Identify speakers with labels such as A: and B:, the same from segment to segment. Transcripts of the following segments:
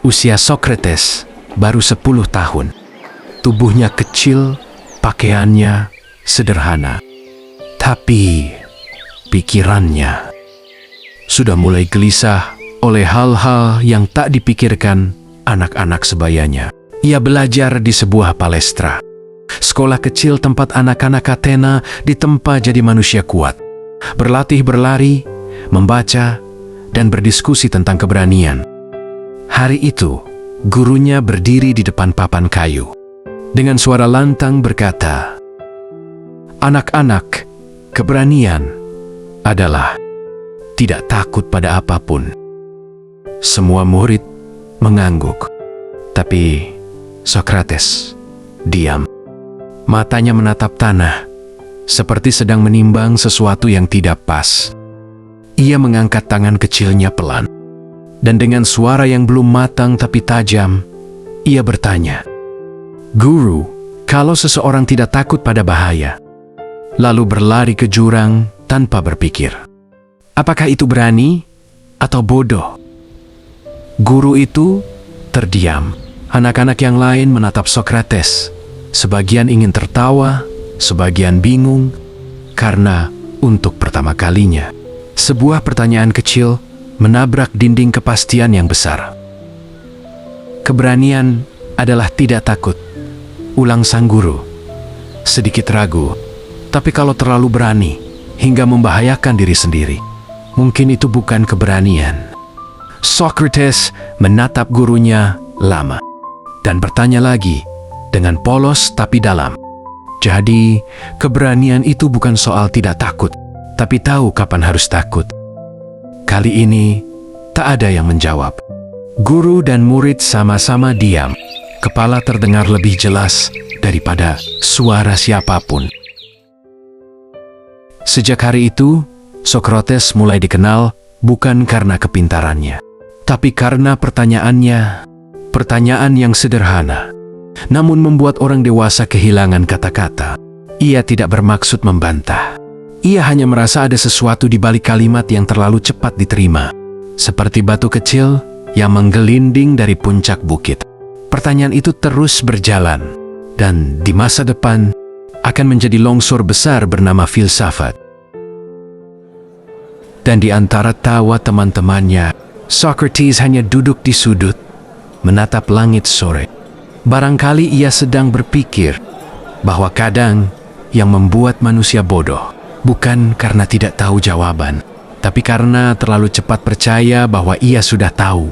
A: Usia Socrates baru 10 tahun. Tubuhnya kecil, pakaiannya sederhana. Tapi pikirannya sudah mulai gelisah oleh hal-hal yang tak dipikirkan anak-anak sebayanya. Ia belajar di sebuah palestra, sekolah kecil tempat anak-anak Athena ditempa jadi manusia kuat, berlatih berlari, membaca, dan berdiskusi tentang keberanian. Hari itu, gurunya berdiri di depan papan kayu. Dengan suara lantang berkata, "Anak-anak, keberanian adalah tidak takut pada apapun." Semua murid mengangguk, tapi Socrates diam. Matanya menatap tanah, seperti sedang menimbang sesuatu yang tidak pas. Ia mengangkat tangan kecilnya pelan, dan dengan suara yang belum matang tapi tajam, ia bertanya, "Guru, kalau seseorang tidak takut pada bahaya, lalu berlari ke jurang tanpa berpikir, apakah itu berani atau bodoh?" Guru itu terdiam. Anak-anak yang lain menatap Socrates. Sebagian ingin tertawa, sebagian bingung, karena untuk pertama kalinya, sebuah pertanyaan kecil menabrak dinding kepastian yang besar. "Keberanian adalah tidak takut," ulang sang guru. Sedikit ragu, "Tapi kalau terlalu berani hingga membahayakan diri sendiri, mungkin itu bukan keberanian." Socrates menatap gurunya lama dan bertanya lagi dengan polos tapi dalam. "Jadi, keberanian itu bukan soal tidak takut, tapi tahu kapan harus takut." Kali ini, tak ada yang menjawab. Guru dan murid sama-sama diam. Kepala terdengar lebih jelas daripada suara siapapun. Sejak hari itu, Socrates mulai dikenal bukan karena kepintarannya, tapi karena pertanyaannya, pertanyaan yang sederhana, namun membuat orang dewasa kehilangan kata-kata. Ia tidak bermaksud membantah. Ia hanya merasa ada sesuatu di balik kalimat yang terlalu cepat diterima, seperti batu kecil yang menggelinding dari puncak bukit. Pertanyaan itu terus berjalan, dan di masa depan akan menjadi longsor besar bernama filsafat. Dan di antara tawa teman-temannya, Socrates hanya duduk di sudut, menatap langit sore. Barangkali ia sedang berpikir bahwa kadang yang membuat manusia bodoh bukan karena tidak tahu jawaban, tapi karena terlalu cepat percaya bahwa ia sudah tahu.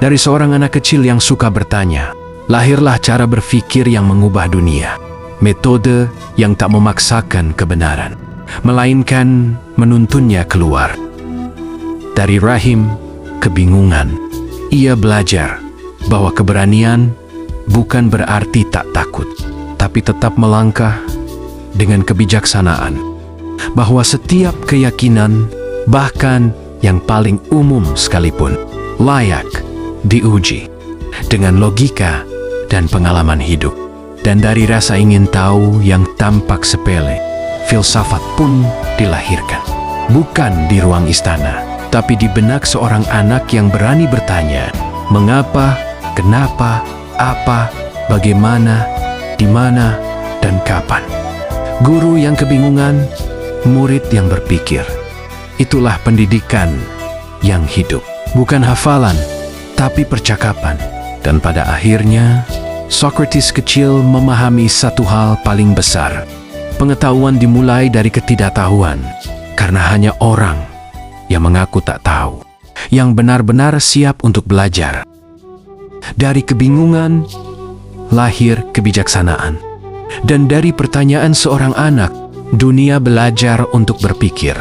A: Dari seorang anak kecil yang suka bertanya, lahirlah cara berpikir yang mengubah dunia. Metode yang tak memaksakan kebenaran, melainkan menuntunnya keluar. Dari rahim kebingungan, ia belajar bahwa keberanian bukan berarti tak takut, tapi tetap melangkah dengan kebijaksanaan. Bahwa setiap keyakinan, bahkan yang paling umum sekalipun, layak diuji dengan logika dan pengalaman hidup. Dan dari rasa ingin tahu yang tampak sepele, filsafat pun dilahirkan. Bukan di ruang istana, tapi di benak seorang anak yang berani bertanya, mengapa, kenapa, apa, bagaimana, di mana, dan kapan. Guru yang kebingungan, murid yang berpikir. Itulah pendidikan yang hidup. Bukan hafalan, tapi percakapan. Dan pada akhirnya, Socrates kecil memahami satu hal paling besar. Pengetahuan dimulai dari ketidaktahuan, karena hanya orang yang mengaku tak tahu, yang benar-benar siap untuk belajar. Dari kebingungan, lahir kebijaksanaan. Dan dari pertanyaan seorang anak, dunia belajar untuk berpikir.